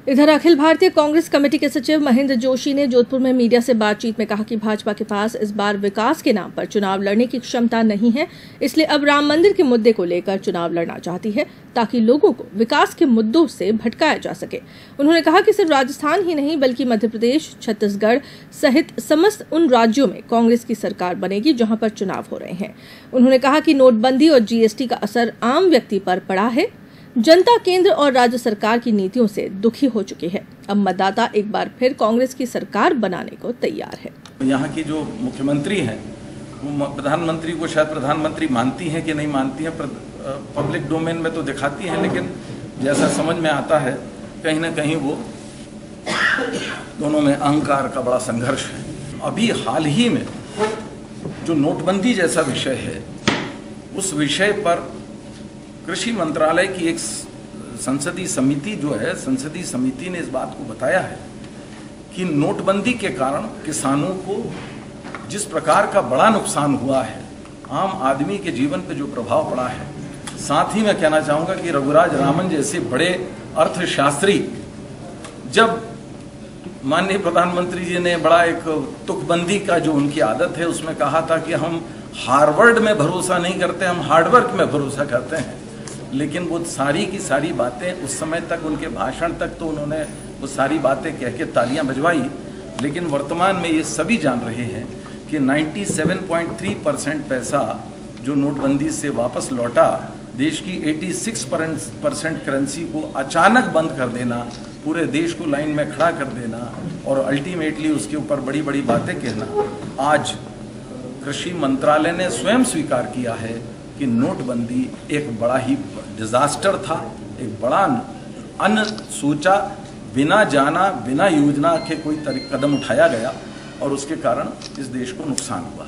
इधर अखिल भारतीय कांग्रेस कमेटी के सचिव महेंद्र जोशी ने जोधपुर में मीडिया से बातचीत में कहा कि भाजपा के पास इस बार विकास के नाम पर चुनाव लड़ने की क्षमता नहीं है, इसलिए अब राम मंदिर के मुद्दे को लेकर चुनाव लड़ना चाहती है ताकि लोगों को विकास के मुद्दों से भटकाया जा सके। उन्होंने कहा कि सिर्फ राजस्थान ही नहीं बल्कि मध्य प्रदेश, छत्तीसगढ़ सहित समस्त उन राज्यों में कांग्रेस की सरकार बनेगी जहां पर चुनाव हो रहे हैं। उन्होंने कहा कि नोटबंदी और जीएसटी का असर आम व्यक्ति पर पड़ा है। जनता केंद्र और राज्य सरकार की नीतियों से दुखी हो चुकी है। अब मतदाता एक बार फिर कांग्रेस की सरकार बनाने को तैयार है। यहाँ की जो मुख्यमंत्री हैं वो प्रधानमंत्री को शायद प्रधानमंत्री मानती हैं कि नहीं मानती हैं, पब्लिक डोमेन में तो दिखाती हैं, लेकिन जैसा समझ में आता है कहीं ना कहीं वो दोनों में अहंकार का बड़ा संघर्ष है। अभी हाल ही में जो नोटबंदी जैसा विषय है उस विषय पर कृषि मंत्रालय की एक संसदीय समिति जो है, संसदीय समिति ने इस बात को बताया है कि नोटबंदी के कारण किसानों को जिस प्रकार का बड़ा नुकसान हुआ है, आम आदमी के जीवन पे जो प्रभाव पड़ा है, साथ ही मैं कहना चाहूँगा कि रघुराज रामन जैसे बड़े अर्थशास्त्री, जब माननीय प्रधानमंत्री जी ने बड़ा एक तुकबंदी का जो उनकी आदत है उसमें कहा था कि हम हार्वर्ड में भरोसा नहीं करते, हम हार्डवर्क में भरोसा करते हैं, लेकिन वो सारी की सारी बातें उस समय तक, उनके भाषण तक तो उन्होंने वो सारी बातें कह के तालियां बजवाई, लेकिन वर्तमान में ये सभी जान रहे हैं कि 97.3% पैसा जो नोटबंदी से वापस लौटा, देश की 86% करेंसी को अचानक बंद कर देना, पूरे देश को लाइन में खड़ा कर देना और अल्टीमेटली उसके ऊपर बड़ी बड़ी बातें कहना, आज कृषि मंत्रालय ने स्वयं स्वीकार किया है कि नोटबंदी एक बड़ा ही डिजास्टर था, एक बड़ा अनसोचा, बिना जाना बिना योजना के कोई कदम उठाया गया और उसके कारण इस देश को नुकसान हुआ।